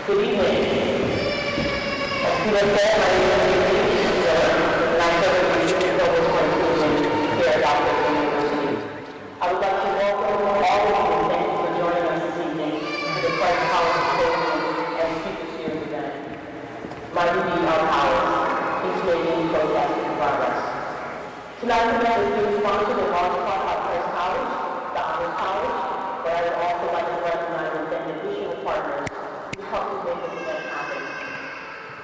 Good evening. As Peter said, my name is and I serve as the Youth Provost for Inclusion here at Dr. University. I would like to welcome all of you and thank you for joining us this evening to the Christ College Symposium and Speaker Series event. My duties are powers, peacemaking, protest, and progress. Tonight's event is being sponsored in large part by Christ College, the Honors College, but I would also like to recognize and thank additional partners who helped to make this event happen.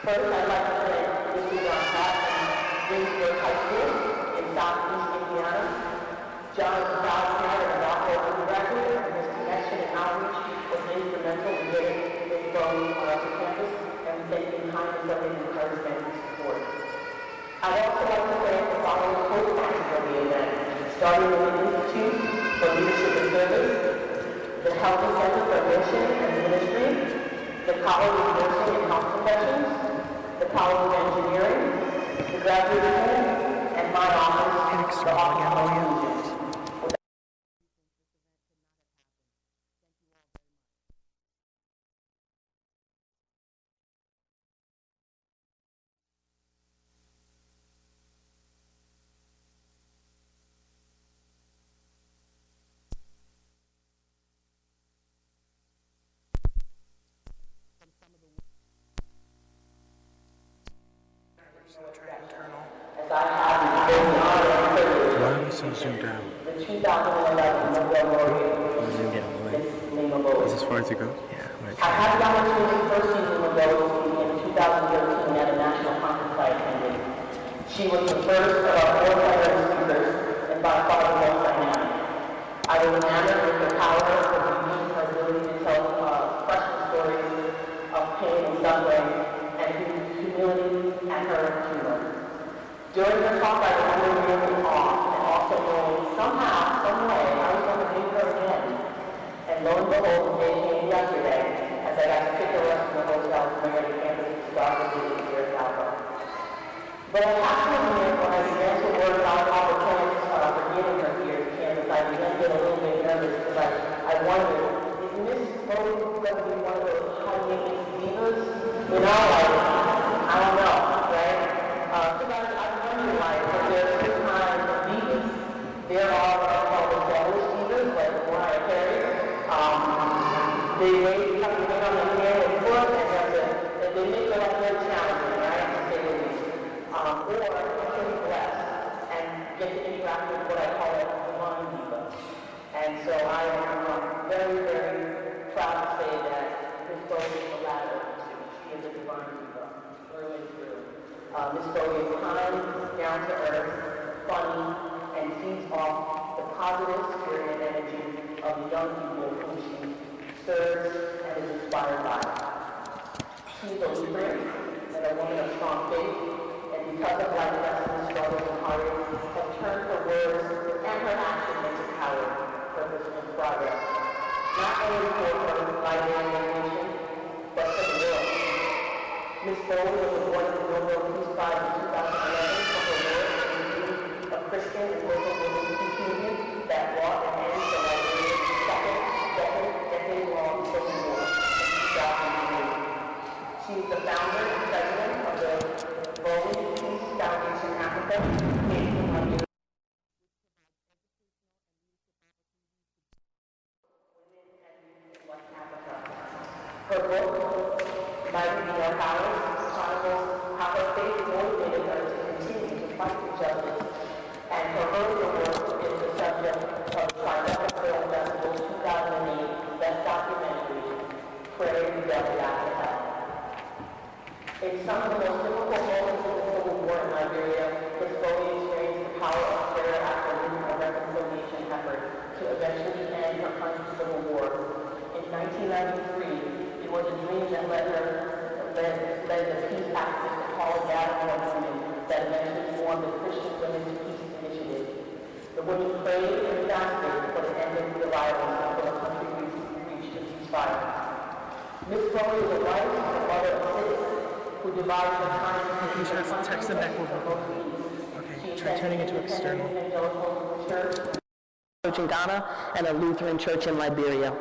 First, I'd like to thank Mr. John Pratt from Greensburg High School in Southeast Indiana, John Gbowee, a Rockwell undergraduate, and his connection and outreach was instrumental in getting this Gbowee to campus, and we thank him kindly for his encouragement and support. I'd also like to thank the following co-sponsors of the event, starting with the Institute for Leadership and Service, the Health Center for Nursing and Ministry, the College of Nursing and Health Professions, the College of Engineering, the Graduate School, and my office, the Office of Inclusion. Why are we so zoomed out? The 2011 Nobel laureate, Leymah Gbowee. Is this far to go? Yeah, I'm gonna I try. had the opportunity first season with Gbowee in 2013 at a national conference I attended. She was the first of our 4 veteran speakers and by far the most dynamic. I was enamored with her power, her unique ability to tell personal stories of pain and suffering, and humility and her humor. During her talk, I remember being in awe and also knowing somehow, some way, I was going to meet her again. And lo and behold, the day came yesterday as I got to pick her up from the hotel to bring her to campus to start the visit here at Alpha. But I have to admit, when I began to work out all the plans for getting her here to campus, I began to get a little bit nervous because I wondered, is Miss Gbowee going to be one of those high-maintenance divas? You know, like, I don't know, right? There are what we call the divas, like Mariah Carey. They wait on the hand and foot, and they make it like very challenging, right? To say the least. Or they can be blessed and get to interact with what I call a divine diva. And so I am very, very proud to say that Miss Gbowee is the latter. She is a divine diva, through and through. Miss Gbowee is kind, down to earth, funny, and feeds off the positive spirit and energy of the young people whom she serves and is inspired by. She's a leader and a woman of strong faith, and because of life lessons, struggles, and heartache, has turned her words and her action into power, purpose, and progress. Not only for her Liberian nation, but for the world. Miss Gbowee was awarded the Nobel Peace Prize in 2011 for her work in a Christian and local religious community that brought an end to Liberia's decade-long civil war in 2008. She is the founder and president of the Gbowee Peace Foundation Africa, based in Liberia. Her book, Mighty Be Our Powers, chronicles how her faith motivated her to continue to fight for justice, and her earlier work is the subject of Tribeca Film Festival's 2008 Best Documentary, Prairie the Devil After Hell. In some of the most difficult moments of the Civil War in Liberia, Miss Gbowee experienced the power of prayer after leading a reconciliation effort to eventually end her country's Civil War. In 1993, it was a dream that led the peace activist to call a gathering of women that eventually formed the Christian Women's Peace Initiative. The women prayed and fasted for the end of the violence until the country reached a ceasefire. Miss Gbowee is a wife and a mother of 6 who divides her time between the country text them back over. Okay, try turning it to external. Church in Ghana and a Lutheran church in Liberia.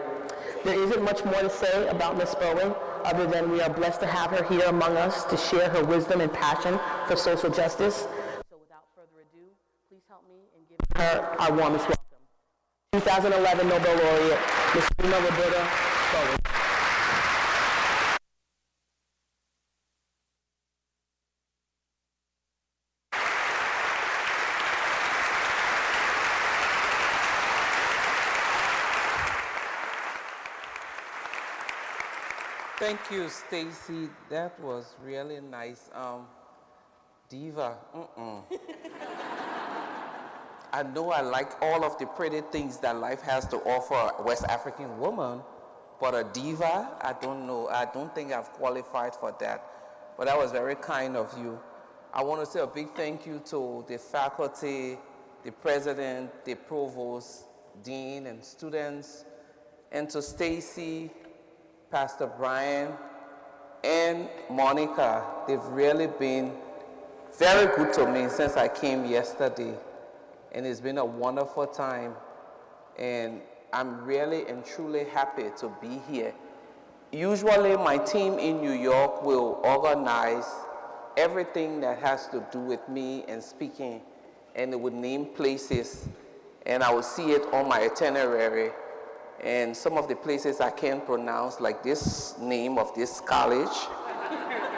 There isn't much more to say about Miss Gbowee, other than we are blessed to have her here among us to share her wisdom and passion for social justice. So without further ado, please help me in giving her our warmest welcome. 2011 Nobel laureate, Ms. Leymah Gbowee. Thank you, Stacy. That was really nice. Diva. I know I like all of the pretty things that life has to offer a West African woman, but a diva, I don't know. I don't think I've qualified for that. But that was very kind of you. I want to say a big thank you to the faculty, the president, the provost, dean, and students, and to Stacy, Pastor Brian, and Monica. They've really been very good to me since I came yesterday. And it's been a wonderful time. And I'm really and truly happy to be here. Usually my team in New York will organize everything that has to do with me and speaking, and they would name places, and I would see it on my itinerary. And some of the places I can't pronounce, like this name of this college,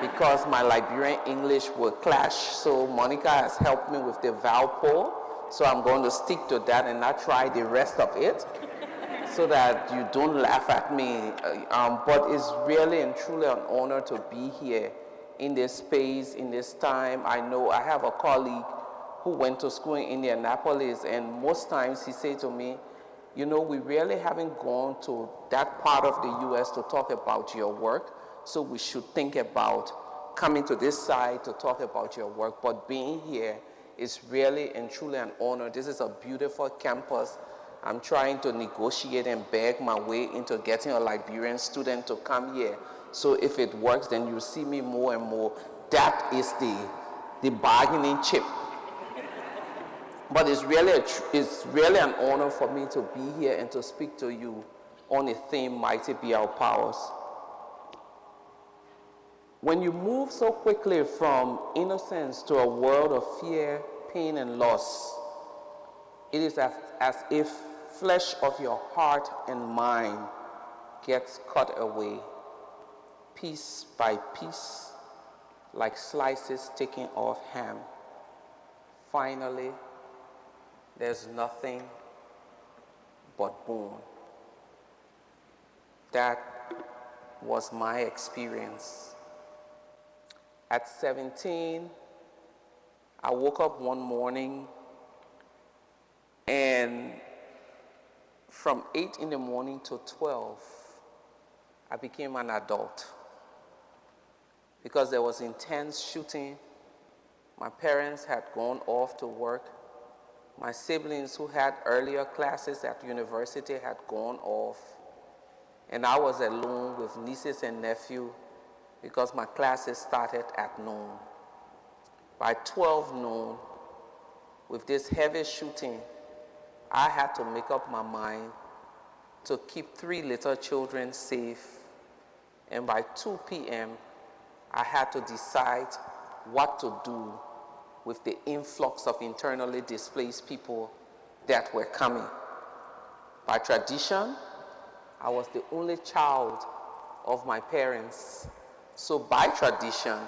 because my Liberian English will clash. So Monica has helped me with the vowel poll. So I'm going to stick to that and not try the rest of it so that you don't laugh at me. But it's really and truly an honor to be here in this space, in this time. I know I have a colleague who went to school in Indianapolis, and most times he said to me, you know, we really haven't gone to that part of the U.S. to talk about your work, so we should think about coming to this side to talk about your work. But being here is really and truly an honor. This is a beautiful campus. I'm trying to negotiate and beg my way into getting a Liberian student to come here. So if it works, then you'll see me more and more. That is the bargaining chip. But it's really an honor for me to be here and to speak to you on a theme, Mighty Be Our Powers. When you move so quickly from innocence to a world of fear, pain, and loss, it is as if flesh of your heart and mind gets cut away, piece by piece, like slices taken off ham. Finally, there's nothing but bone. That was my experience. At 17, I woke up one morning, and from 8 in the morning to 12, I became an adult. Because there was intense shooting. My parents had gone off to work. My siblings who had earlier classes at university had gone off. And I was alone with nieces and nephews because my classes started at noon. By 12 noon, with this heavy shooting, I had to make up my mind to keep 3 little children safe. And by 2 p.m., I had to decide what to do with the influx of internally displaced people that were coming. By tradition, I was the only child of my parents. So by tradition,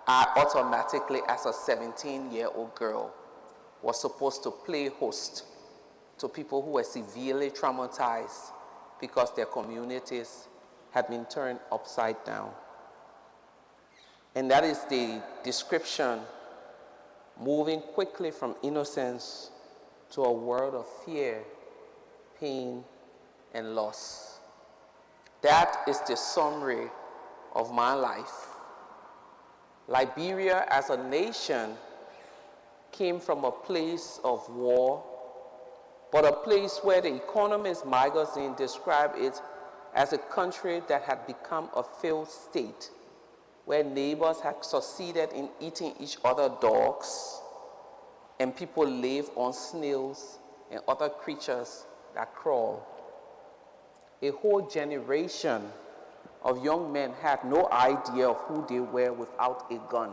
I automatically, as a 17-year-old girl, was supposed to play host to people who were severely traumatized because their communities had been turned upside down. And that is the description, moving quickly from innocence to a world of fear, pain, and loss. That is the summary of my life. Liberia as a nation came from a place of war, but a place where the Economist magazine described it as a country that had become a failed state, where neighbors had succeeded in eating each other's dogs, and people live on snails and other creatures that crawl. A whole generation of young men had no idea of who they were without a gun.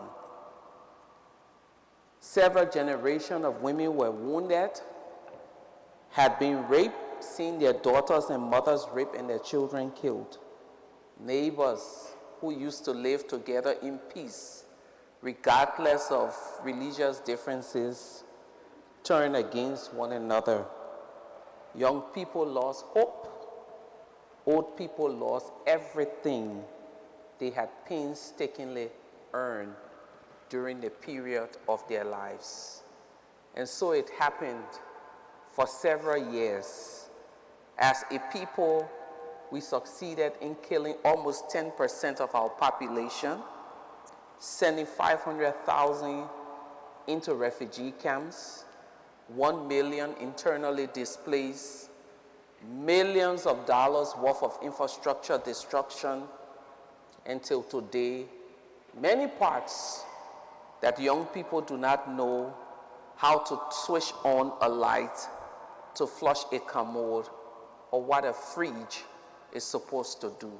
Several generations of women were wounded, had been raped, seen their daughters and mothers raped and their children killed. Neighbors who used to live together in peace, regardless of religious differences, turned against one another. Young people lost hope. Old people lost everything they had painstakingly earned during the period of their lives. And so it happened for several years. As a people, we succeeded in killing almost 10% of our population, sending 500,000 into refugee camps, 1 million internally displaced, millions of dollars worth of infrastructure destruction. Until today, many parts that young people do not know how to switch on a light, to flush a commode, or what a fridge is supposed to do.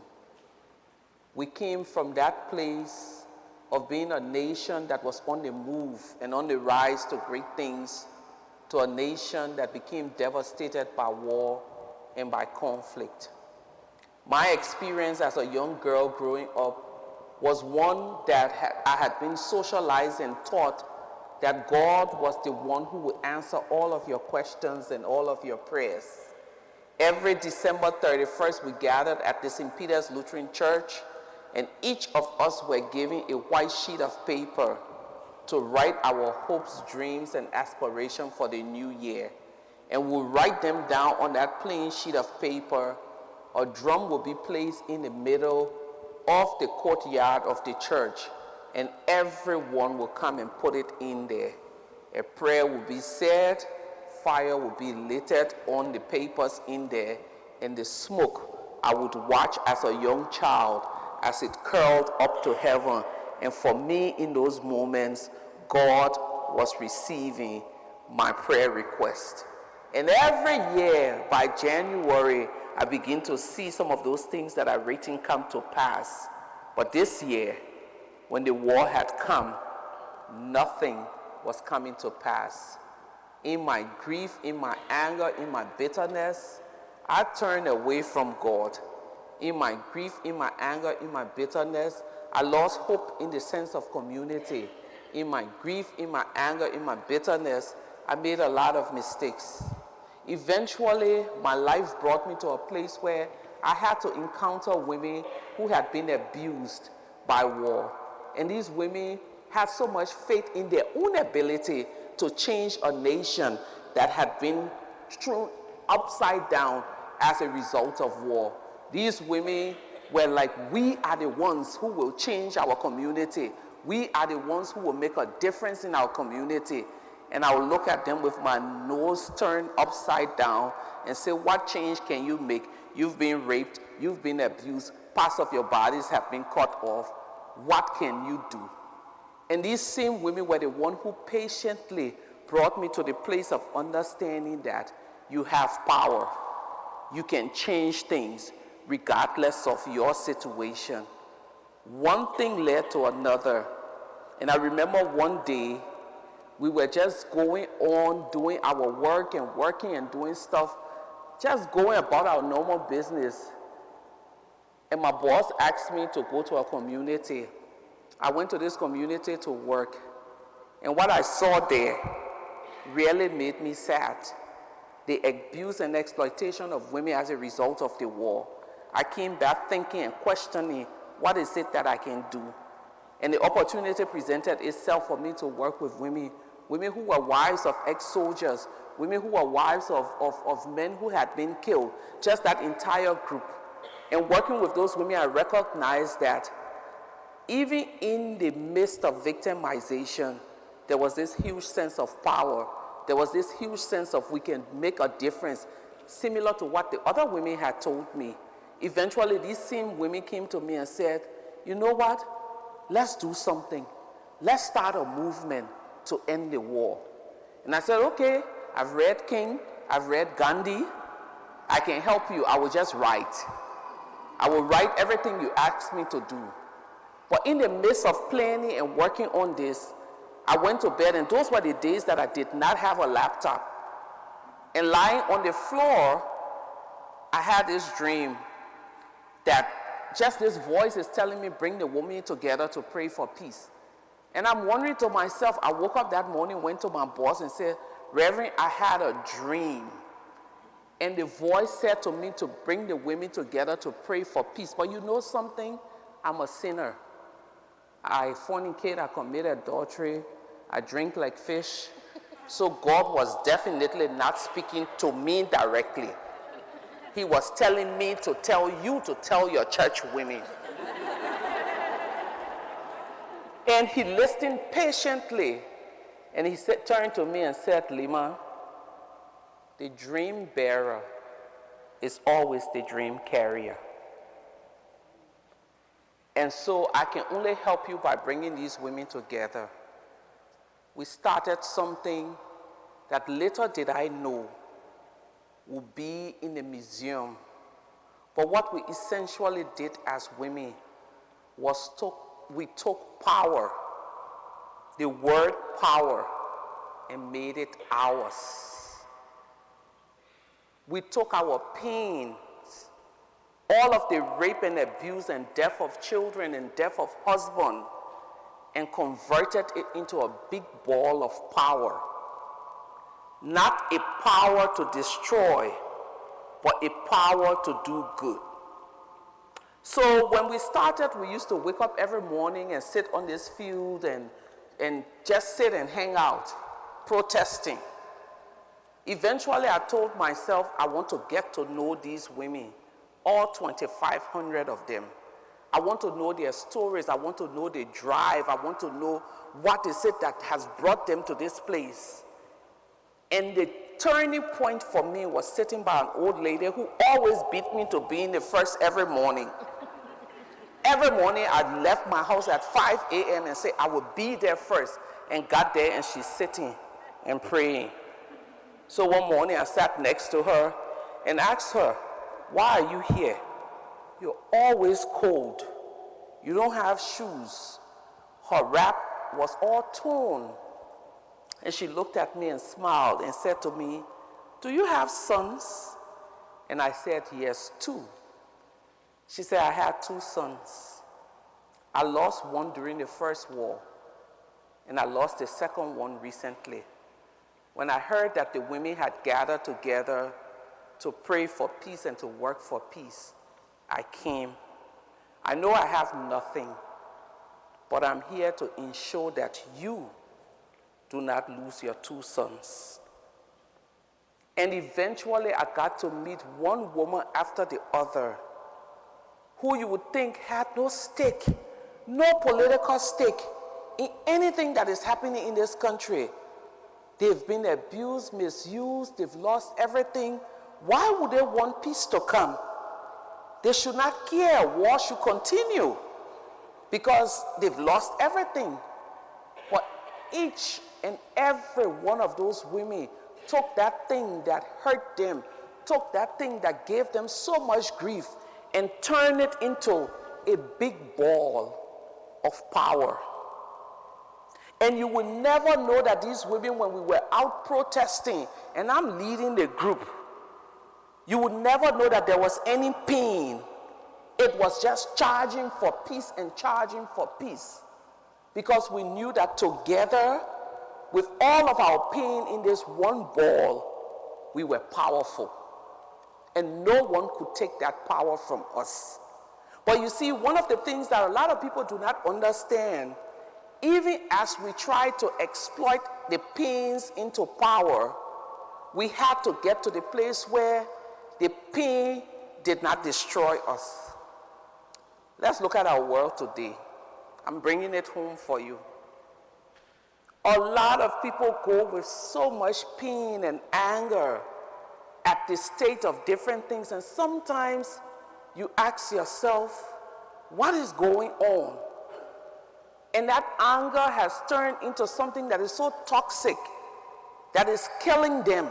We came from that place of being a nation that was on the move and on the rise to great things, to a nation that became devastated by war and by conflict. My experience as a young girl growing up was one that I had been socialized and taught that God was the one who would answer all of your questions and all of your prayers. Every December 31st, we gathered at the St. Peter's Lutheran Church, and each of us were given a white sheet of paper to write our hopes, dreams, and aspirations for the new year. And we'll write them down on that plain sheet of paper. A drum will be placed in the middle of the courtyard of the church, and everyone will come and put it in there. A prayer will be said, fire will be lit on the papers in there, and the smoke I would watch as a young child as it curled up to heaven. And for me, in those moments, God was receiving my prayer request. And every year, by January, I begin to see some of those things that are written come to pass. But this year, when the war had come, nothing was coming to pass. In my grief, in my anger, in my bitterness, I turned away from God. In my grief, in my anger, in my bitterness, I lost hope in the sense of community. In my grief, in my anger, in my bitterness, I made a lot of mistakes. Eventually, my life brought me to a place where I had to encounter women who had been abused by war. And these women had so much faith in their own ability to change a nation that had been thrown upside down as a result of war. These women were like, we are the ones who will change our community. We are the ones who will make a difference in our community. And I will look at them with my nose turned upside down and say, what change can you make? You've been raped, you've been abused, parts of your bodies have been cut off. What can you do? And these same women were the ones who patiently brought me to the place of understanding that you have power. You can change things regardless of your situation. One thing led to another. And I remember one day, we were just going on doing our work and working and doing stuff, just going about our normal business. And my boss asked me to go to a community. I went to this community to work. And what I saw there really made me sad. The abuse and exploitation of women as a result of the war. I came back thinking and questioning, what is it that I can do? And the opportunity presented itself for me to work with women who were wives of ex-soldiers, women who were wives of men who had been killed, just that entire group. And working with those women, I recognized that even in the midst of victimization, there was this huge sense of power. There was this huge sense of we can make a difference, similar to what the other women had told me. Eventually, these same women came to me and said, you know what? Let's do something. Let's start a movement to end the war. And I said, okay, I've read King, I've read Gandhi, I can help you, I will just write. I will write everything you ask me to do. But in the midst of planning and working on this, I went to bed, and those were the days that I did not have a laptop. And lying on the floor, I had this dream that just this voice is telling me, bring the women together to pray for peace. And I'm wondering to myself, I woke up that morning, went to my boss and said, Reverend, I had a dream. And the voice said to me to bring the women together to pray for peace. But you know something? I'm a sinner. I fornicate, I commit adultery, I drink like fish. So God was definitely not speaking to me directly. He was telling me to tell you to tell your church women. And he listened patiently. And he turned to me and said, Leymah, the dream bearer is always the dream carrier. And so I can only help you by bringing these women together. We started something that later did I know would be in the museum. But what we essentially did as women was we took power, the word power, and made it ours. We took our pains, all of the rape and abuse and death of children and death of husband, and converted it into a big ball of power. Not a power to destroy, but a power to do good. So when we started, we used to wake up every morning and sit on this field and just sit and hang out, protesting. Eventually, I told myself I want to get to know these women, all 2,500 of them. I want to know their stories. I want to know their drive. I want to know what is it that has brought them to this place. And the turning point for me was sitting by an old lady who always beat me to being the first every morning. Every morning I left my house at 5 a.m. and said I would be there first, and got there and she's sitting and praying. So one morning I sat next to her and asked her, why are you here? You're always cold. You don't have shoes. Her wrap was all torn. And she looked at me and smiled and said to me, do you have sons? And I said, yes, 2. She said, I had 2 sons. I lost one during the first war, and I lost the second one recently. When I heard that the women had gathered together to pray for peace and to work for peace, I came. I know I have nothing, but I'm here to ensure that you do not lose your 2 sons. And eventually I got to meet one woman after the other who you would think had no stake, no political stake in anything that is happening in this country. They've been abused, misused, they've lost everything. Why would they want peace to come? They should not care. War should continue because they've lost everything. But each and every one of those women took that thing that hurt them, took that thing that gave them so much grief, and turned it into a big ball of power. And you will never know that these women, when we were out protesting, and I'm leading the group, you would never know that there was any pain. It was just charging for peace and charging for peace. Because we knew that together, with all of our pain in this one ball, we were powerful. And no one could take that power from us. But you see, one of the things that a lot of people do not understand, even as we try to exploit the pains into power, we had to get to the place where the pain did not destroy us. Let's look at our world today. I'm bringing it home for you. A lot of people go with so much pain and anger at the state of different things, and sometimes you ask yourself, what is going on? And that anger has turned into something that is so toxic that is killing them.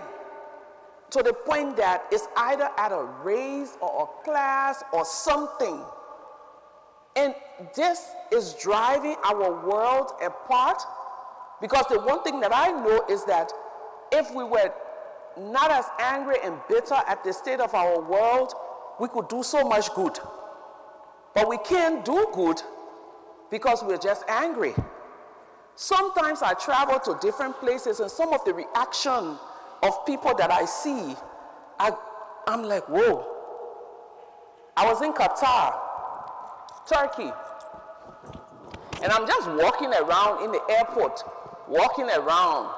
to the point that it's either at a race or a class or something. And this is driving our world apart, because the one thing that I know is that if we were not as angry and bitter at the state of our world, we could do so much good. But we can't do good because we're just angry. Sometimes I travel to different places, and some of the reaction of people that I see, I'm like, whoa. I was in Qatar, Turkey, and I'm just walking around in the airport, walking around,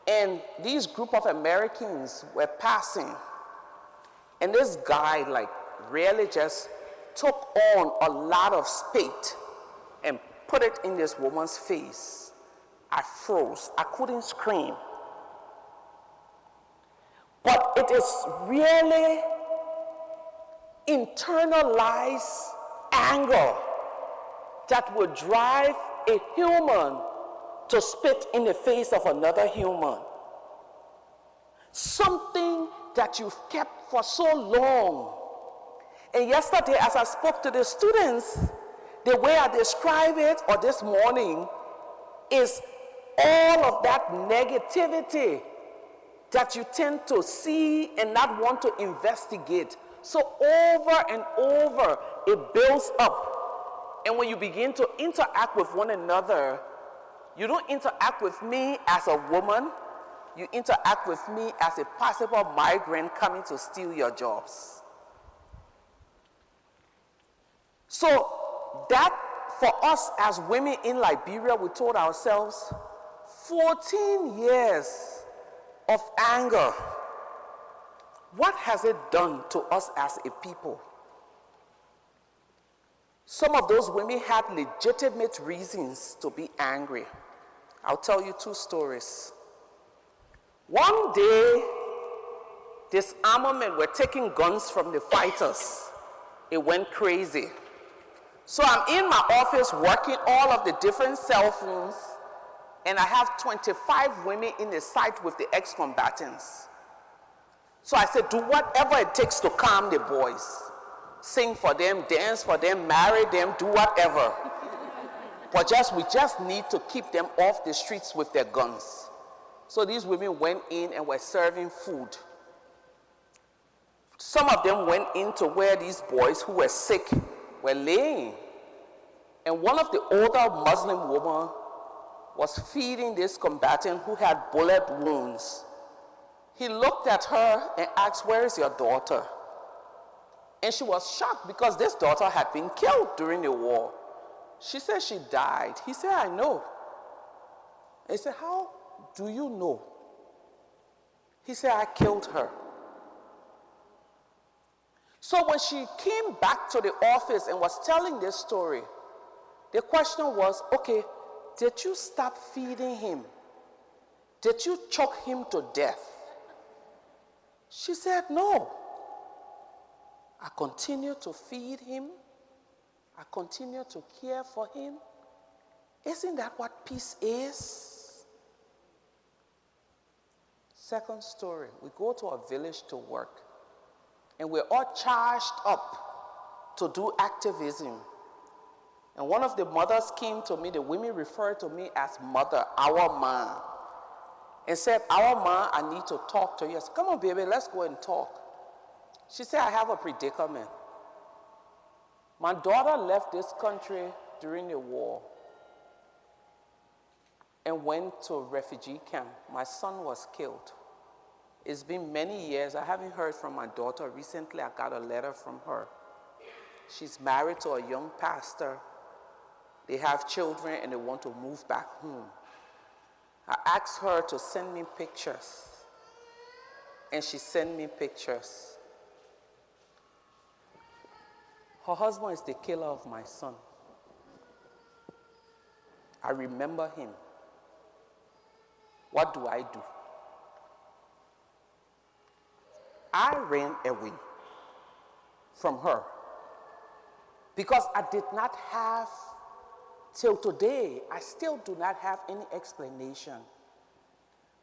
and these group of Americans were passing, and this guy like really just took on a lot of spit and put it in this woman's face. I froze. I couldn't scream. But it is really internalized anger that would drive a human to spit in the face of another human. Something that you've kept for so long. And yesterday, as I spoke to the students, the way I describe it, or this morning, is all of that negativity that you tend to see and not want to investigate. So over and over, it builds up. And when you begin to interact with one another, you don't interact with me as a woman, you interact with me as a possible migrant coming to steal your jobs. So that, for us as women in Liberia, we told ourselves, 14 years of anger. What has it done to us as a people? Some of those women had legitimate reasons to be angry. I'll tell you 2 stories. One day, disarmament were taking guns from the fighters. It went crazy. So I'm in my office working all of the different cell phones, and I have 25 women in the site with the ex-combatants. So I said, do whatever it takes to calm the boys. Sing for them, dance for them, marry them, do whatever. But we just need to keep them off the streets with their guns. So these women went in and were serving food. Some of them went in to where these boys who were sick were laying. And one of the older Muslim women was feeding this combatant who had bullet wounds. He looked at her and asked, where is your daughter? And she was shocked because this daughter had been killed during the war. She said she died. He said, I know. He said, how do you know? He said, I killed her. So when she came back to the office and was telling this story, the question was, okay, did you stop feeding him? Did you choke him to death? She said, no. I continue to feed him. I continue to care for him. Isn't that what peace is? Second story, we go to a village to work, and we're all charged up to do activism. And one of the mothers came to me, the women referred to me as mother, our mom, and said, our mom, I need to talk to you. I said, come on, baby, let's go and talk. She said, I have a predicament. My daughter left this country during the war and went to a refugee camp. My son was killed. It's been many years. I haven't heard from my daughter. Recently, I got a letter from her. She's married to a young pastor. They have children and they want to move back home. I asked her to send me pictures, and she sent me pictures. Her husband is the killer of my son. I remember him. What do I do? I ran away from her because I did not have, till today, I still do not have any explanation.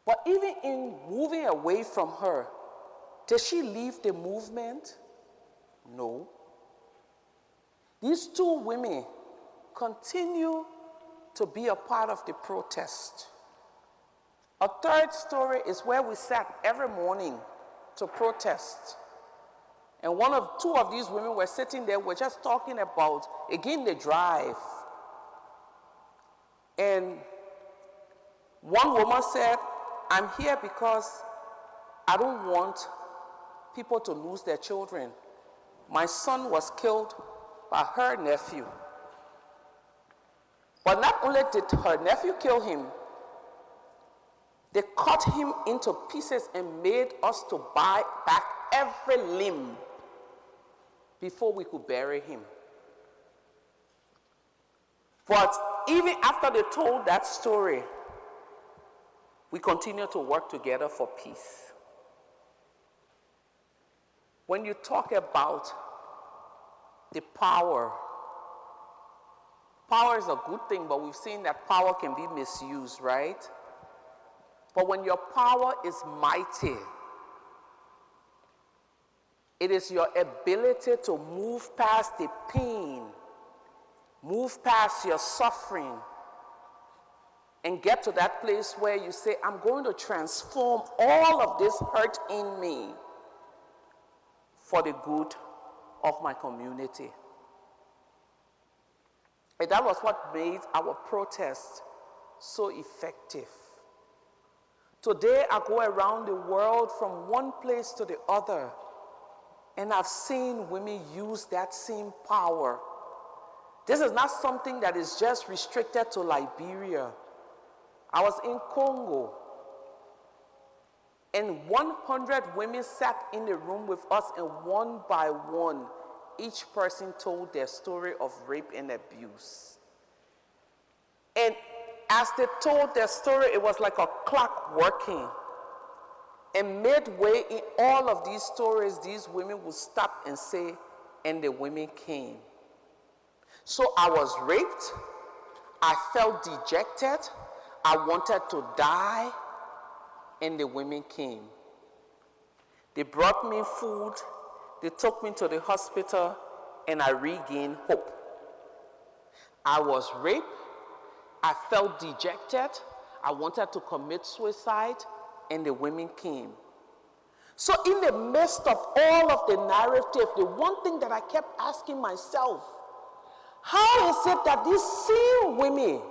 But even in moving away from her, did she leave the movement? No. These two women continue to be a part of the protest. A third story is where we sat every morning to protest. And two of these women were sitting there, we're just talking about, again, the drive. And one woman said, I'm here because I don't want people to lose their children. My son was killed by her nephew. But not only did her nephew kill him, they cut him into pieces and made us to buy back every limb before we could bury him. But even after they told that story, we continue to work together for peace. When you talk about the power is a good thing, but we've seen that power can be misused, right? But when your power is mighty, it is your ability to move past the pain, move past your suffering, and get to that place where you say, I'm going to transform all of this hurt in me for the good of my community. And that was what made our protest so effective. Today, I go around the world from one place to the other, and I've seen women use that same power. This is not something that is just restricted to Liberia. I was in Congo, and 100 women sat in the room with us, and one by one, each person told their story of rape and abuse. And as they told their story, it was like a clock working. And midway in all of these stories, these women would stop and say, and the women came. So I was raped, I felt dejected, I wanted to die, and the women came. They brought me food, they took me to the hospital, and I regained hope. I was raped, I felt dejected, I wanted to commit suicide, and the women came. So in the midst of all of the narrative, the one thing that I kept asking myself, how is it that these same women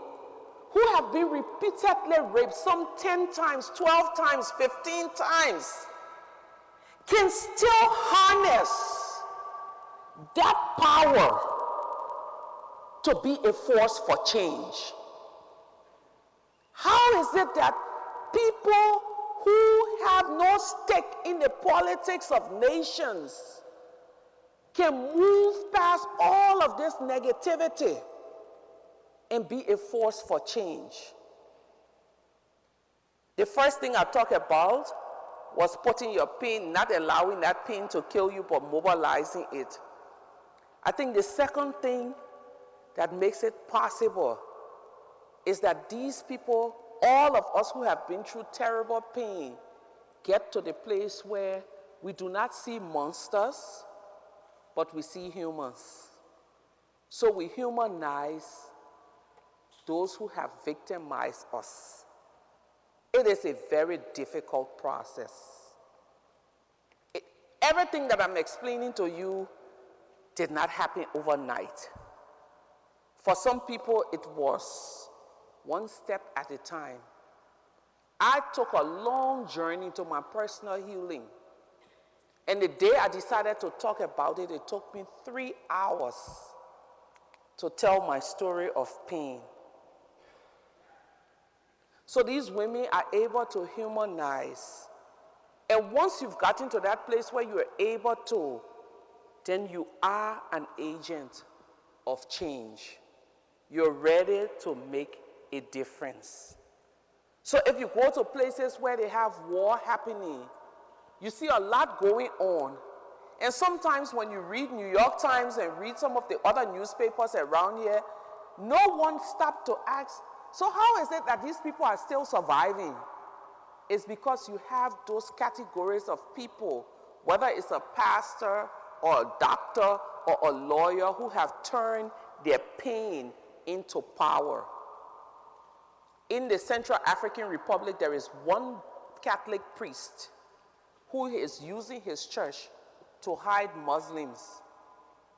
who have been repeatedly raped, some 10 times, 12 times, 15 times, can still harness that power to be a force for change? How is it that people who have no stake in the politics of nations can move past all of this negativity and be a force for change? The first thing I talked about was putting your pain, not allowing that pain to kill you, but mobilizing it. I think the second thing that makes it possible is that these people, all of us who have been through terrible pain, get to the place where we do not see monsters, but we see humans. So we humanize those who have victimized us. It is a very difficult process. Everything that I'm explaining to you did not happen overnight. For some people, it was one step at a time. I took a long journey to my personal healing. And the day I decided to talk about it, it took me 3 hours to tell my story of pain. So these women are able to humanize. And once you've gotten to that place where you are able to, then you are an agent of change. You're ready to make a difference. So if you go to places where they have war happening, you see a lot going on. And sometimes when you read New York Times and read some of the other newspapers around here, no one stopped to ask, so how is it that these people are still surviving? is because you have those categories of people, whether it's a pastor or a doctor or a lawyer, who have turned their pain into power. In the Central African Republic, there is one Catholic priest who is using his church to hide Muslims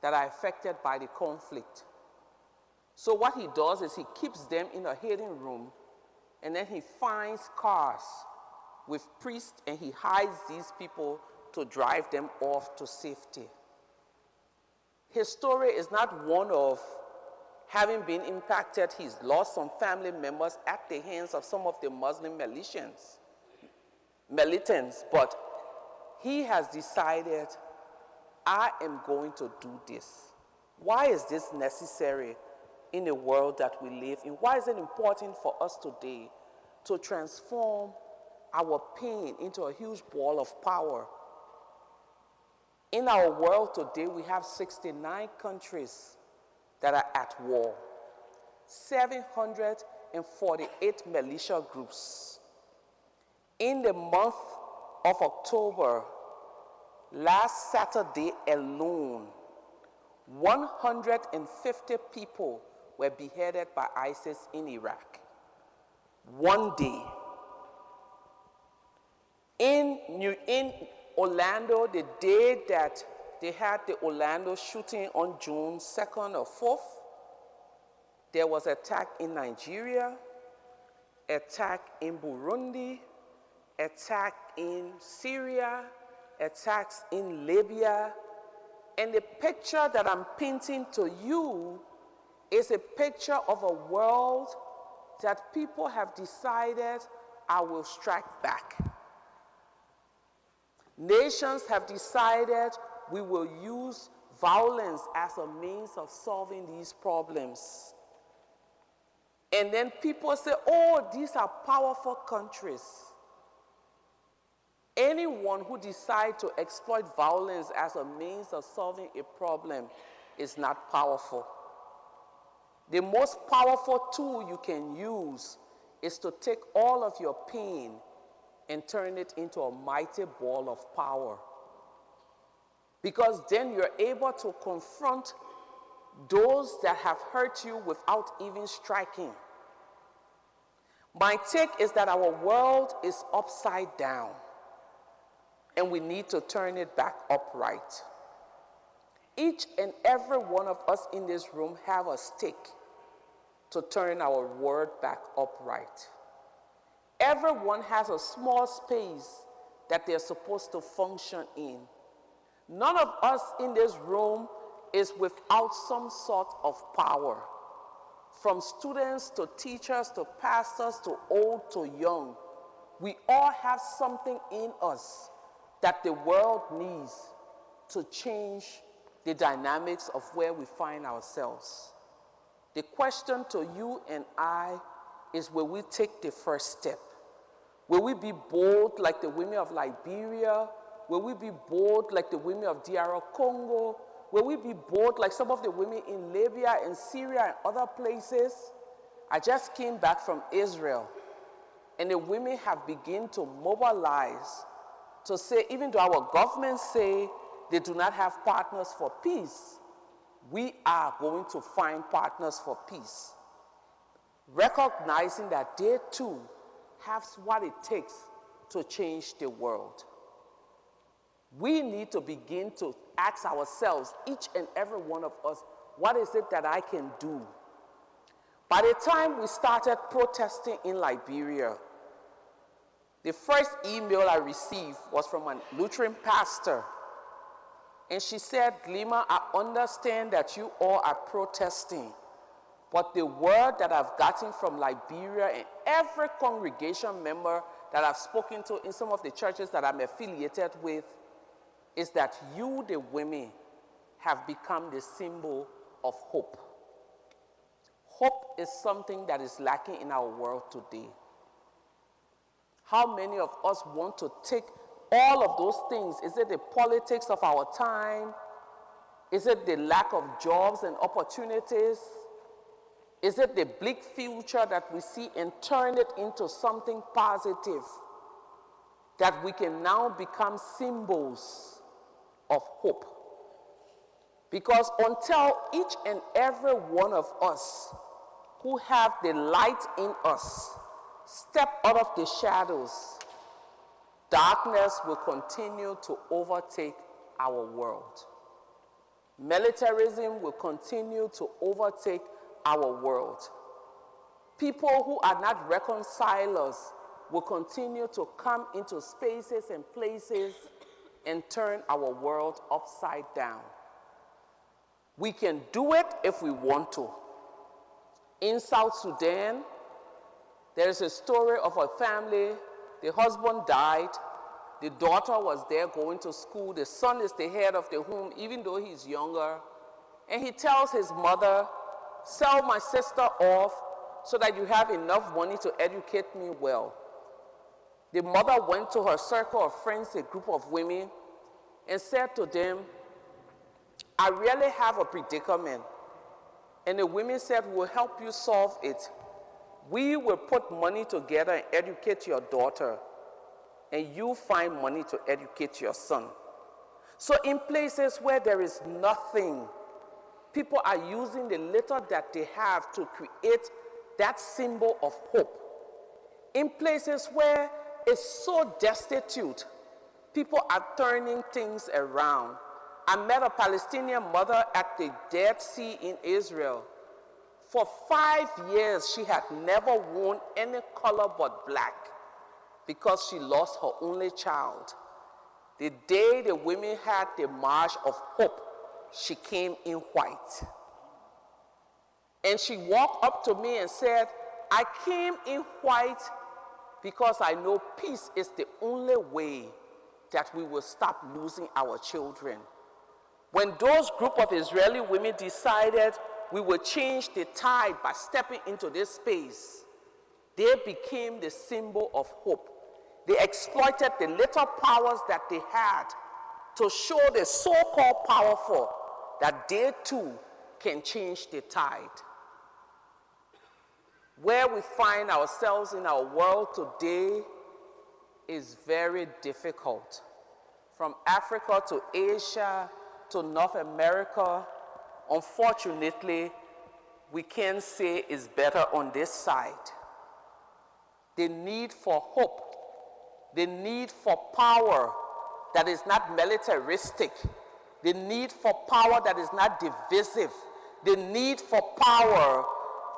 that are affected by the conflict. So what he does is he keeps them in a hidden room, and then he finds cars with priests, and he hides these people to drive them off to safety. His story is not one of having been impacted. He's lost some family members at the hands of some of the Muslim militants, but he has decided, I am going to do this. Why is this necessary in the world that we live in? Why is it important for us today to transform our pain into a huge ball of power? In our world today, we have 69 countries that are at war, 748 militia groups. In the month of October, last Saturday alone, 150 people were beheaded by ISIS in Iraq. One day. In Orlando, the day that they had the Orlando shooting on June 2nd or 4th, there was an attack in Nigeria, attack in Burundi, attack in Syria, attacks in Libya. And the picture that I'm painting to you is a picture of a world that people have decided, I will strike back. Nations have decided we will use violence as a means of solving these problems. And then people say, oh, these are powerful countries. Anyone who decides to exploit violence as a means of solving a problem is not powerful. The most powerful tool you can use is to take all of your pain and turn it into a mighty ball of power. Because then you're able to confront those that have hurt you without even striking. My take is that our world is upside down, and we need to turn it back upright. Each and every one of us in this room have a stake to turn our world back upright. Everyone has a small space that they're supposed to function in. None of us in this room is without some sort of power. From students to teachers to pastors to old to young, we all have something in us that the world needs to change the dynamics of where we find ourselves. The question to you and I is, will we take the first step? Will we be bold like the women of Liberia? Will we be bold like the women of DR Congo? Will we be bold like some of the women in Libya and Syria and other places? I just came back from Israel, and the women have begun to mobilize to say, even though our governments say they do not have partners for peace, we are going to find partners for peace, recognizing that they too have what it takes to change the world. We need to begin to ask ourselves, each and every one of us, what is it that I can do? By the time we started protesting in Liberia, the first email I received was from a Lutheran pastor. And she said, Leymah, I understand that you all are protesting, but the word that I've gotten from Liberia and every congregation member that I've spoken to in some of the churches that I'm affiliated with is that you, the women, have become the symbol of hope. Hope is something that is lacking in our world today. How many of us want to take all of those things? Is it the politics of our time? Is it the lack of jobs and opportunities? Is it the bleak future that we see and turn it into something positive? that we can now become symbols of hope. Because until each and every one of us who have the light in us step out of the shadows, darkness will continue to overtake our world. Militarism will continue to overtake our world. People who are not reconcilers will continue to come into spaces and places and turn our world upside down. We can do it if we want to. In South Sudan, there is a story of a family. The husband died. The daughter was there going to school. The son is the head of the home, even though he's younger. And he tells his mother, sell my sister off so that you have enough money to educate me well. The mother went to her circle of friends, a group of women, and said to them, I really have a predicament. And the women said, we'll help you solve it. We will put money together and educate your daughter, and you find money to educate your son. So in places where there is nothing, people are using the little that they have to create that symbol of hope. In places where it's so destitute, people are turning things around. I met a Palestinian mother at the Dead Sea in Israel. For 5 years, she had never worn any color but black because she lost her only child. The day the women had the March of Hope, she came in white. And she walked up to me and said, I came in white because I know peace is the only way that we will stop losing our children. When those group of Israeli women decided we would change the tide by stepping into this space, they became the symbol of hope. They exploited the little powers that they had to show the so-called powerful that they too can change the tide. Where we find ourselves in our world today is very difficult. From Africa to Asia to North America, unfortunately, we can't say it's better on this side. The need for hope, the need for power that is not militaristic, the need for power that is not divisive, the need for power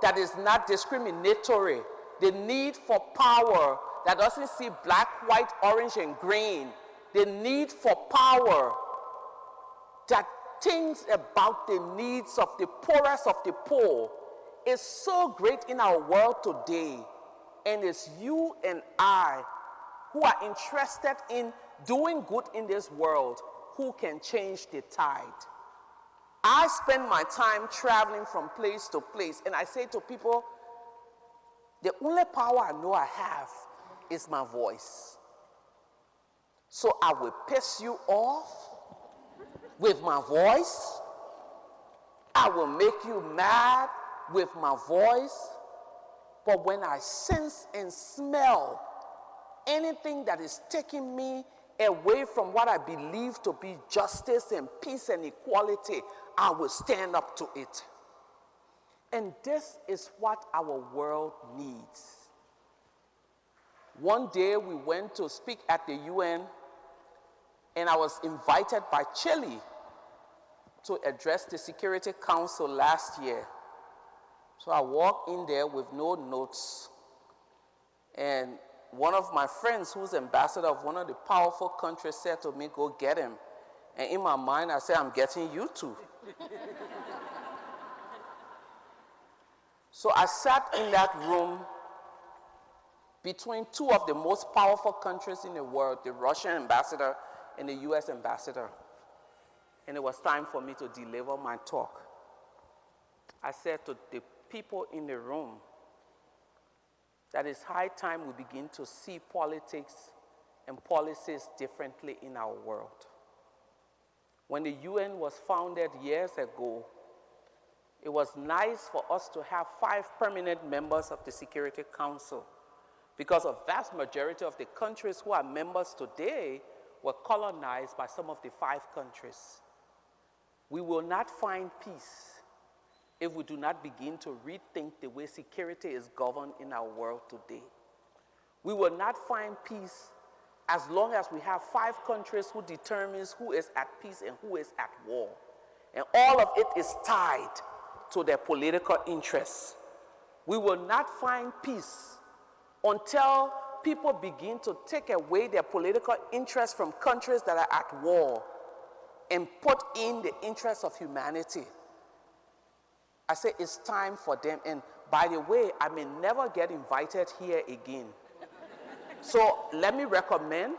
that is not discriminatory, the need for power that doesn't see black, white, orange, and green, the need for power that thinks about the needs of the poorest of the poor is so great in our world today. And it's you and I who are interested in doing good in this world who can change the tide. I spend my time traveling from place to place, and I say to people, the only power I know I have is my voice. So I will piss you off with my voice. I will make you mad with my voice. But when I sense and smell anything that is taking me away from what I believe to be justice and peace and equality, I will stand up to it. And this is what our world needs. One day we went to speak at the UN, and I was invited by Chile to address the Security Council last year. So I walked in there with no notes, and one of my friends who's ambassador of one of the powerful countries said to me, go get him. And in my mind, I said, I'm getting you too. So I sat in that room between two of the most powerful countries in the world, the Russian ambassador and the US ambassador. And it was time for me to deliver my talk. I said to the people in the room that it's high time we begin to see politics and policies differently in our world. When the UN was founded years ago, it was nice for us to have 5 permanent members of the Security Council. Because a vast majority of the countries who are members today were colonized by some of the 5 countries. We will not find peace if we do not begin to rethink the way security is governed in our world today. We will not find peace as long as we have 5 countries who determines who is at peace and who is at war. And all of it is tied to their political interests. We will not find peace until people begin to take away their political interests from countries that are at war and put in the interests of humanity. I say it's time for them. And by the way, I may never get invited here again. So let me recommend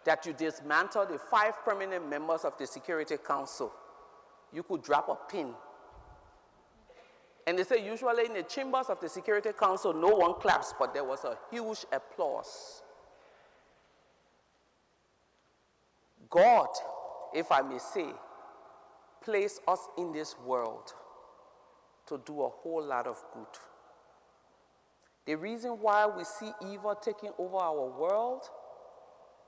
that you dismantle the 5 permanent members of the Security Council. You could drop a pin. And they say usually in the chambers of the Security Council, no one claps, but there was a huge applause. God, if I may say, placed us in this world to do a whole lot of good. The reason why we see evil taking over our world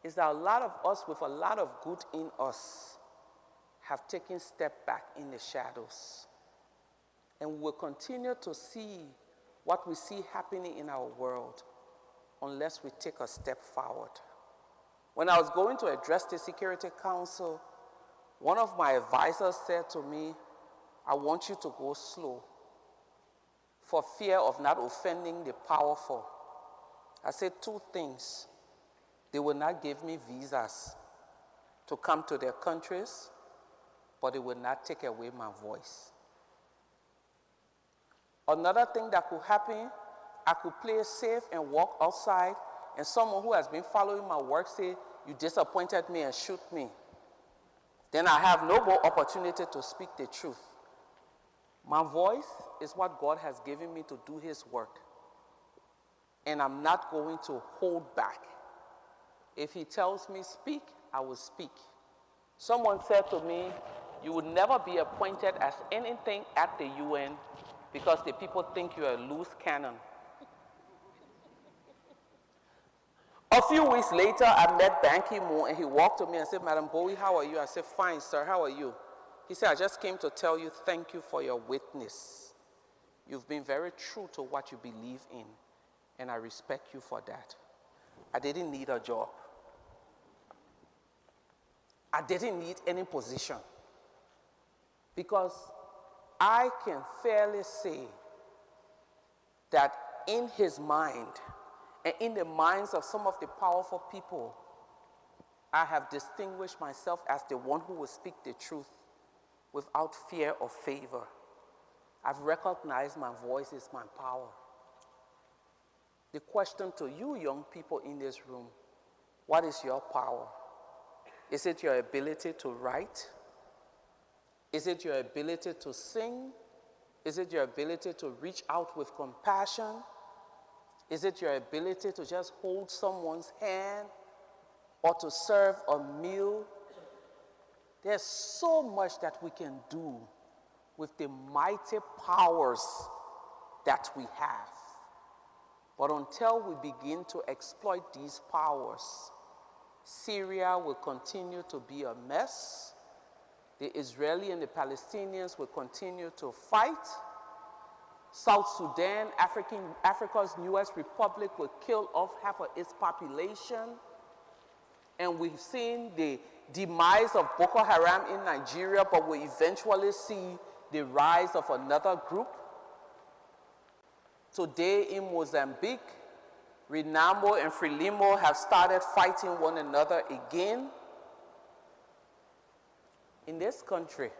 is that a lot of us with a lot of good in us have taken a step back in the shadows. And we will continue to see what we see happening in our world unless we take a step forward. When I was going to address the Security Council, one of my advisors said to me, I want you to go slow for fear of not offending the powerful. I said 2 things. They will not give me visas to come to their countries, but they will not take away my voice. Another thing that could happen, I could play safe and walk outside, and someone who has been following my work say, you disappointed me and shoot me. Then I have no more opportunity to speak the truth. My voice is what God has given me to do his work. And I'm not going to hold back. If he tells me speak, I will speak. Someone said to me, you will never be appointed as anything at the UN because the people think you are a loose cannon. A few weeks later, I met Ban Ki-moon, and he walked to me and said, Madam Gbowee, how are you? I said, fine, sir, how are you? He said, I just came to tell you thank you for your witness. You've been very true to what you believe in, and I respect you for that. I didn't need a job. I didn't need any position, because I can fairly say that in his mind and in the minds of some of the powerful people, I have distinguished myself as the one who will speak the truth without fear or favor. I've recognized my voice is my power. The question to you young people in this room, what is your power? Is it your ability to write? Is it your ability to sing? Is it your ability to reach out with compassion? Is it your ability to just hold someone's hand or to serve a meal? There's so much that we can do with the mighty powers that we have. But until we begin to exploit these powers, Syria will continue to be a mess. The Israeli and the Palestinians will continue to fight. South Sudan, Africa's newest republic, will kill off half of its population. And we've seen the demise of Boko Haram in Nigeria, but we eventually see the rise of another group. Today in Mozambique, Renamo and Frelimo have started fighting one another again. In this country,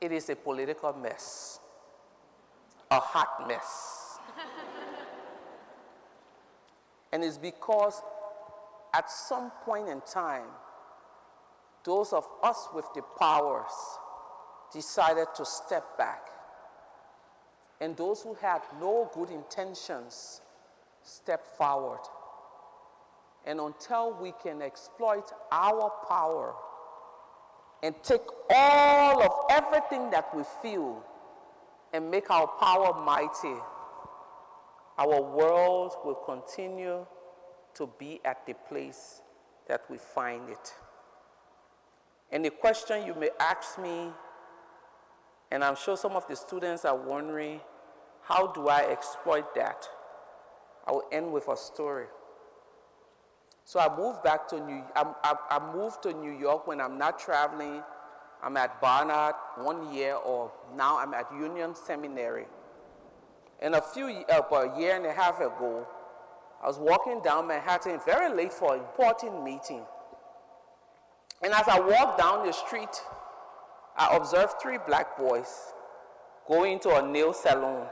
it is a political mess, a hot mess. And it's because at some point in time, those of us with the powers decided to step back. And those who had no good intentions stepped forward. And until we can exploit our power and take all of everything that we feel and make our power mighty, our world will continue to be at the place that we find it. And the question you may ask me, and I'm sure some of the students are wondering, how do I exploit that? I will end with a story. So I moved back to I moved to New York when I'm not traveling. I'm at Barnard 1 year, or now I'm at Union Seminary. And about a year and a half ago, I was walking down Manhattan very late for an important meeting. And as I walked down the street, I observed 3 black boys going to a nail salon.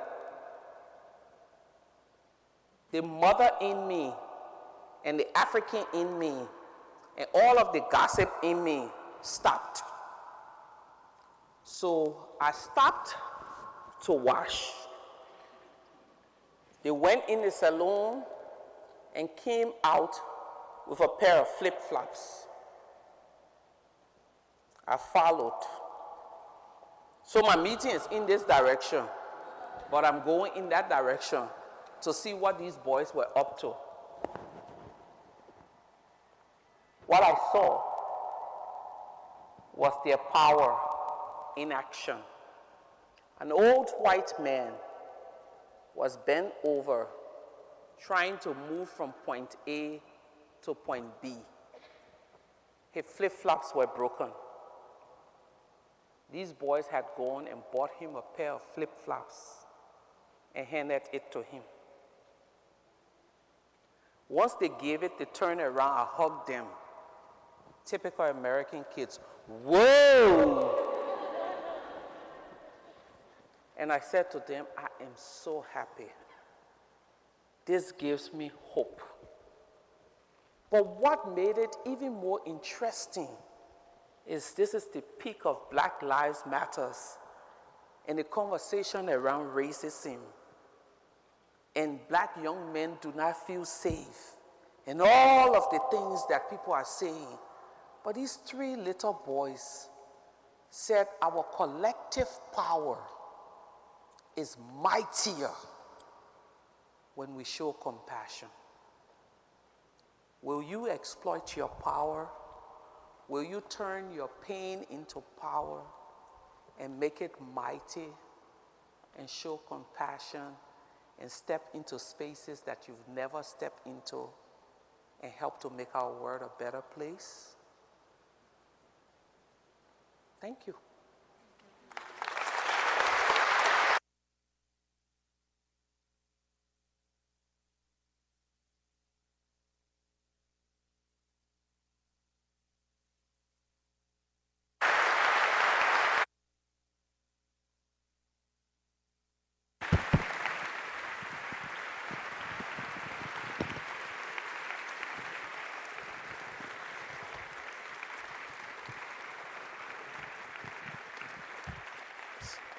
The mother in me and the African in me and all of the gossip in me stopped. So I stopped to wash. They went in the salon and came out with a pair of flip-flops. I followed. So my meeting is in this direction, but I'm going in that direction to see what these boys were up to. What I saw was their power in action. An old white man was bent over trying to move from point A to point B. His flip-flops were broken. These boys had gone and bought him a pair of flip-flops and handed it to him. Once they gave it, they turned around, I hugged them. Typical American kids. Whoa! And I said to them, I am so happy. This gives me hope. But what made it even more interesting is this is the peak of Black Lives Matters and the conversation around racism. And black young men do not feel safe. And all of the things that people are saying. But these 3 little boys said our collective power is mightier when we show compassion. Will you exploit your power? Will you turn your pain into power and make it mighty and show compassion and step into spaces that you've never stepped into and help to make our world a better place? Thank you.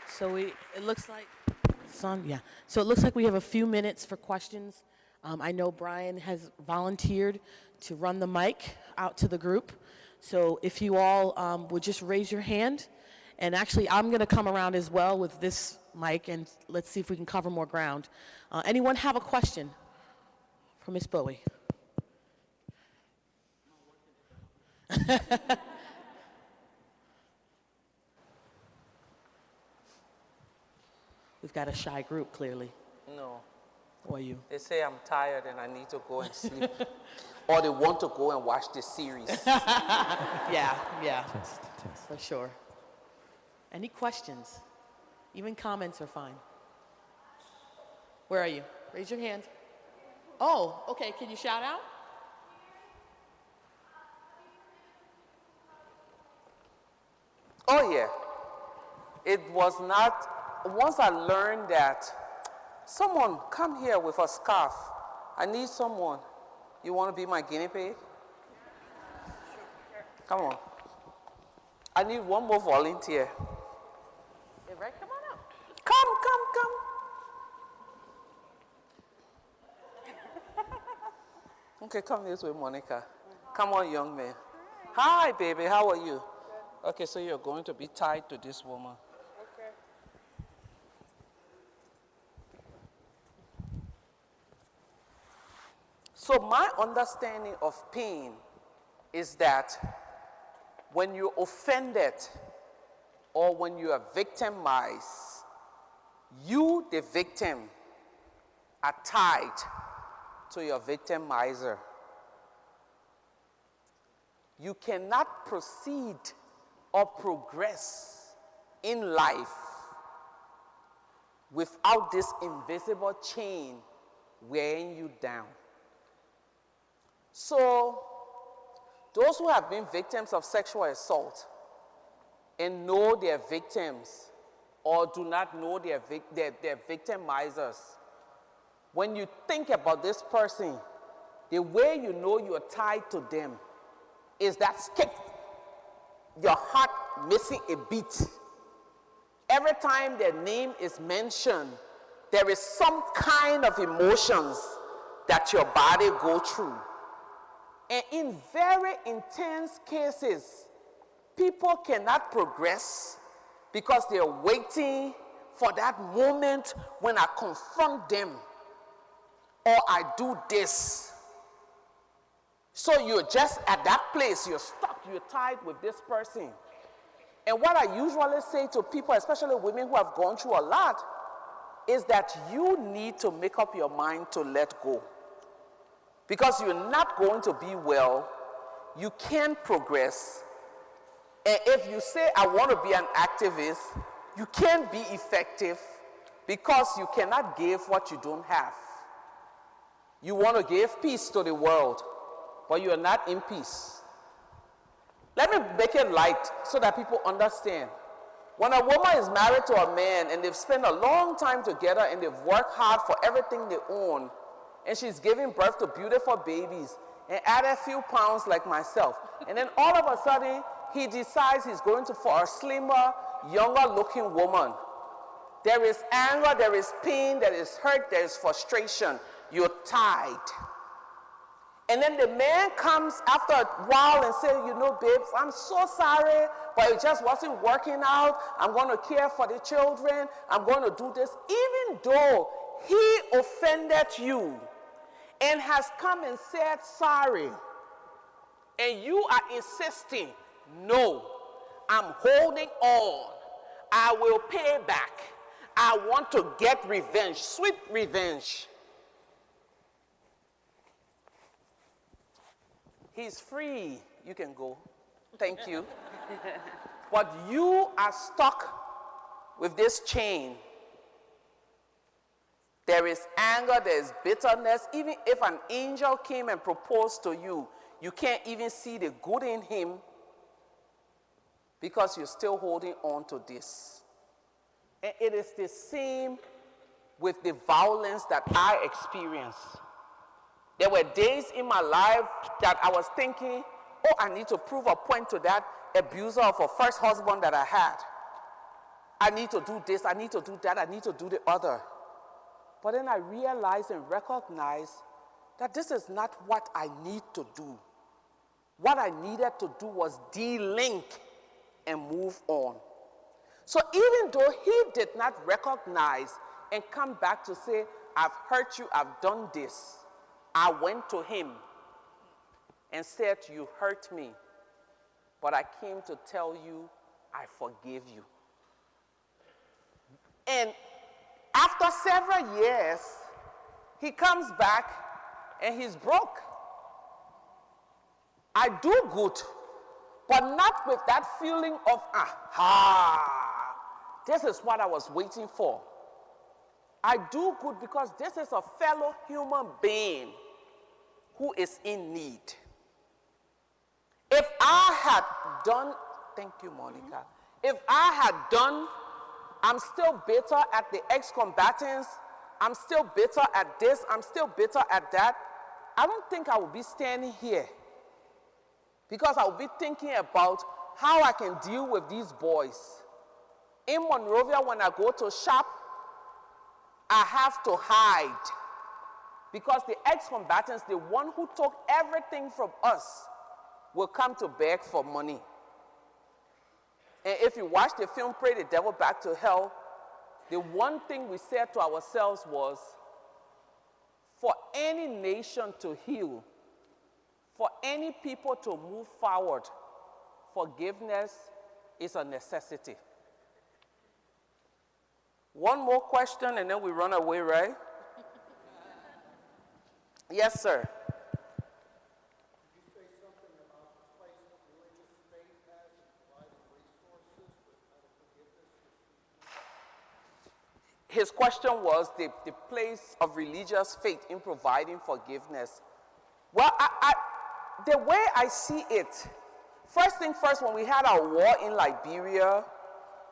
So it looks like, So it looks like we have a few minutes for questions. I know Brian has volunteered to run the mic out to the group. So if you all would just raise your hand. And actually, I'm going to come around as well with this mic, and let's see if we can cover more ground. Anyone have a question for Ms. Gbowee? We've got a shy group, clearly. No. Or you? They say I'm tired and I need to go and sleep. Or they want to go and watch the series. Yeah, for sure. Any questions? Even comments are fine. Where are you? Raise your hand. Oh, okay, can you shout out? Oh yeah. It was not, once I learned that, someone come here with a scarf. I need someone. You want to be my guinea pig? Come on. I need one more volunteer. Yeah, right, come on out. Come. Okay, come this way, Monica. Come on, young man. Hi, baby, how are you? Okay, so you're going to be tied to this woman. Okay. So my understanding of pain is that when you're offended or when you are victimized, you, the victim, are tied to your victimizer. You cannot proceed or progress in life without this invisible chain wearing you down. So, those who have been victims of sexual assault and know their victims or do not know their victimizers, when you think about this person, the way you know you are tied to them is that skip, your heart missing a beat. Every time their name is mentioned, there is some kind of emotions that your body go through. And in very intense cases, people cannot progress because they're waiting for that moment when I confront them or I do this. So you're just at that place, you're stuck, you're tied with this person. And what I usually say to people, especially women who have gone through a lot, is that you need to make up your mind to let go. Because you're not going to be well, you can't progress. And if you say, I want to be an activist, you can't be effective because you cannot give what you don't have. You want to give peace to the world, but you are not in peace. Let me make it light so that people understand. When a woman is married to a man and they've spent a long time together and they've worked hard for everything they own, and she's giving birth to beautiful babies and added a few pounds like myself, and then all of a sudden he decides he's going for a slimmer, younger looking woman. There is anger, there is pain, there is hurt, there is frustration. You're tied. And then the man comes after a while and says, you know, babes, I'm so sorry, but it just wasn't working out. I'm going to care for the children. I'm going to do this. Even though he offended you and has come and said sorry, and you are insisting, no, I'm holding on. I will pay back. I want to get revenge, sweet revenge. He's free. You can go. Thank you. But you are stuck with this chain. There is anger, there is bitterness. Even if an angel came and proposed to you, you can't even see the good in him because you're still holding on to this. And it is the same with the violence that I experienced. There were days in my life that I was thinking, oh, I need to prove a point to that abuser of a first husband that I had. I need to do this, I need to do that, I need to do the other. But then I realized and recognized that this is not what I need to do. What I needed to do was de-link and move on. So even though he did not recognize and come back to say, I've hurt you, I've done this, I went to him and said, you hurt me, but I came to tell you I forgive you. And after several years, he comes back and he's broke. I do good, but not with that feeling of, this is what I was waiting for. I do good because this is a fellow human being who is in need. If I had done, thank you, Monica. If I had done, I'm still bitter at the ex-combatants, I'm still bitter at this, I'm still bitter at that, I don't think I would be standing here. Because I would be thinking about how I can deal with these boys. In Monrovia, when I go to shop, I have to hide. Because the ex-combatants, the one who took everything from us, will come to beg for money. And if you watch the film Pray the Devil Back to Hell, the one thing we said to ourselves was, for any nation to heal, for any people to move forward, forgiveness is a necessity. One more question and then we run away, right? Yes, sir. His question was the place of religious faith in providing forgiveness. Well, the way I see it, first thing first, when we had our war in Liberia,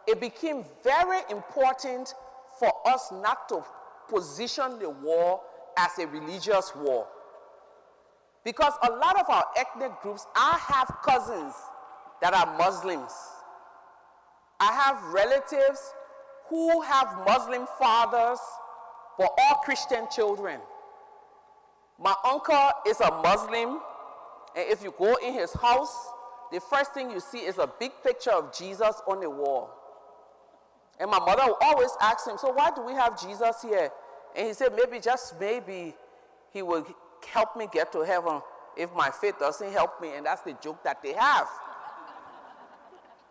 it became very important for us not to position the war as a religious war. Because a lot of our ethnic groups, I have cousins that are Muslims. I have relatives who have Muslim fathers, but all Christian children. My uncle is a Muslim, and if you go in his house, the first thing you see is a big picture of Jesus on the wall. And my mother will always ask him, so why do we have Jesus here? And he said, maybe, just maybe, he will help me get to heaven if my faith doesn't help me. And that's the joke that they have.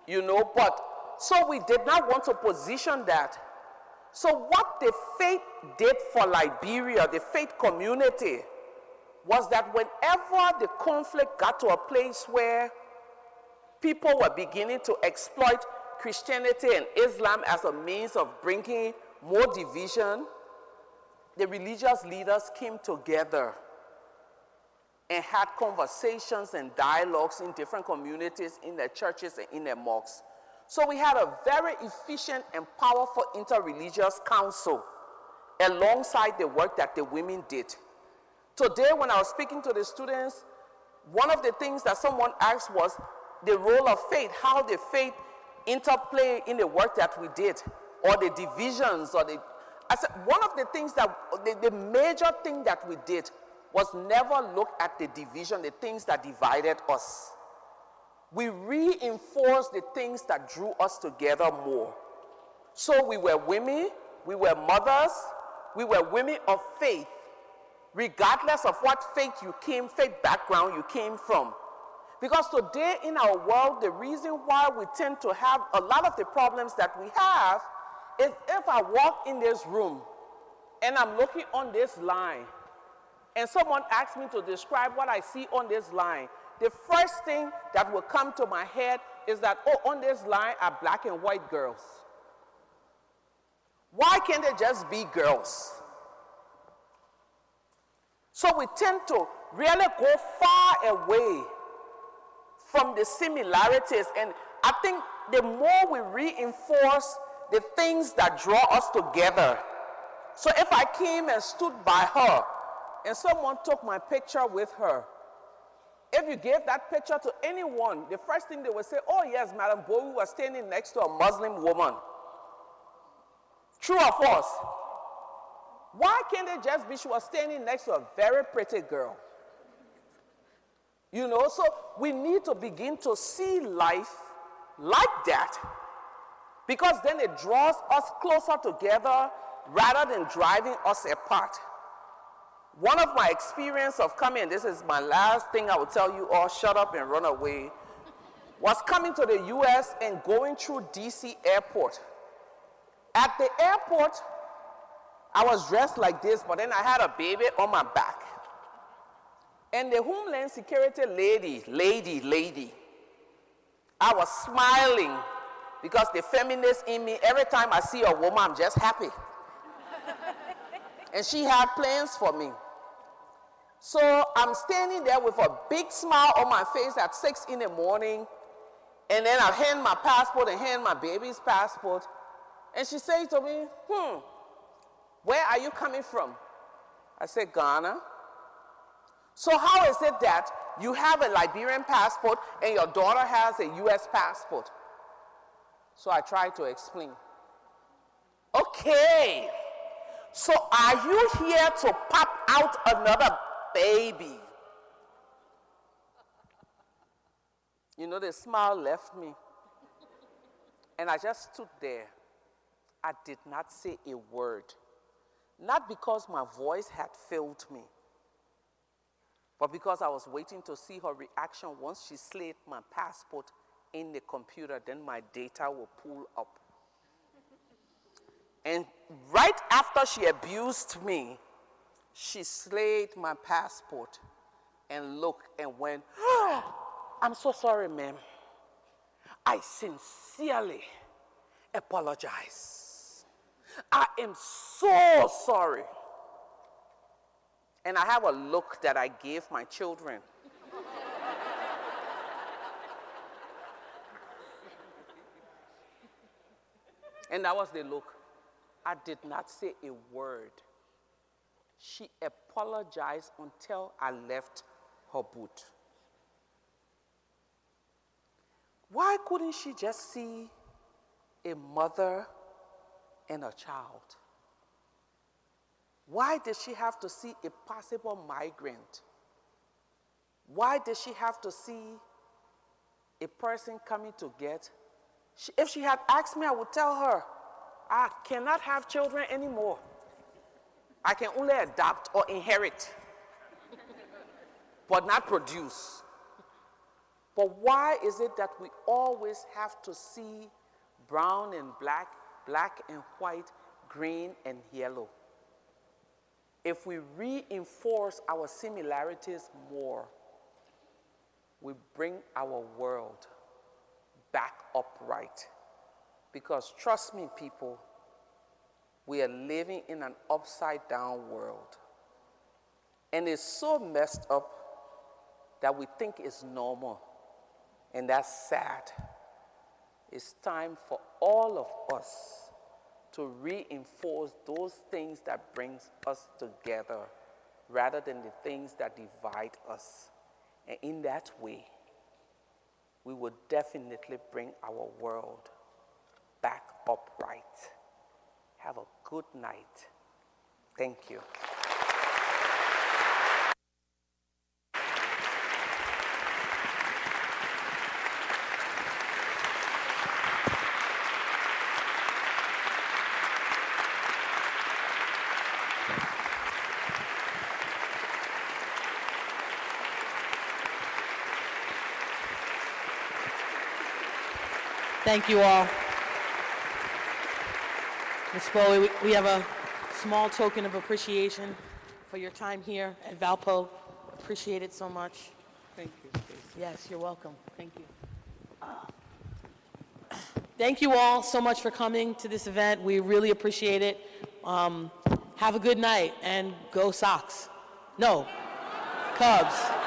You know, but so we did not want to position that. So what the faith did for Liberia, the faith community, was that whenever the conflict got to a place where people were beginning to exploit Christianity and Islam as a means of bringing more division, the religious leaders came together and had conversations and dialogues in different communities, in their churches and in their mosques. So we had a very efficient and powerful interreligious council alongside the work that the women did. Today, when I was speaking to the students, one of the things that someone asked was the role of faith, how the faith interplay in the work that we did, or the divisions, or the... I said, one of the things that, the major thing that we did was never look at the division, the things that divided us. We reinforced the things that drew us together more. So we were women, we were mothers, we were women of faith, regardless of what faith background you came from. Because today in our world, the reason why we tend to have a lot of the problems that we have is if I walk in this room and I'm looking on this line and someone asks me to describe what I see on this line, the first thing that will come to my head is that, oh, on this line are black and white girls. Why can't they just be girls? So we tend to really go far away from the similarities. And I think the more we reinforce the things that draw us together. So if I came and stood by her and someone took my picture with her, if you gave that picture to anyone, the first thing they would say, oh yes, Madam Gbowee was standing next to a Muslim woman. True or false? Why can't it just be she was standing next to a very pretty girl? You know, so we need to begin to see life like that, because then it draws us closer together rather than driving us apart. One of my experience of coming, and this is my last thing I will tell you all, shut up and run away, was coming to the US and going through DC airport. At the airport, I was dressed like this, but then I had a baby on my back. And the Homeland Security lady, I was smiling because the feminist in me, every time I see a woman, I'm just happy. And she had plans for me. So I'm standing there with a big smile on my face at 6 in the morning, and then I hand my passport and hand my baby's passport. And she says to me, where are you coming from? I said, Ghana. So how is it that you have a Liberian passport and your daughter has a US passport? So I tried to explain. Okay, so are you here to pop out another baby? You know, the smile left me. And I just stood there. I did not say a word. Not because my voice had failed me, But because I was waiting to see her reaction, once she slid my passport in the computer, then my data will pull up. And right after she abused me, she slayed my passport and looked and went, "Oh, I'm so sorry, ma'am. I sincerely apologize. I am so sorry." And I have a look that I gave my children. And that was the look. I did not say a word. She apologized until I left her boot. Why couldn't she just see a mother and a child? Why did she have to see a possible migrant? Why did she have to see a person coming to get? If she had asked me, I would tell her, I cannot have children anymore. I can only adopt or inherit, but not produce. But why is it that we always have to see brown and black, black and white, green and yellow? If we reinforce our similarities more, we bring our world back upright. Because trust me, people, we are living in an upside-down world. And it's so messed up that we think it's normal. And that's sad. It's time for all of us to reinforce those things that brings us together rather than the things that divide us. And in that way, we will definitely bring our world back upright. Have a good night. Thank you. Thank you all. Ms. Gbowee, we have a small token of appreciation for your time here at Valpo. Appreciate it so much. Thank you, Stacey. Yes, you're welcome. Thank you. Thank you all so much for coming to this event. We really appreciate it. Have a good night and go Sox. No, Cubs.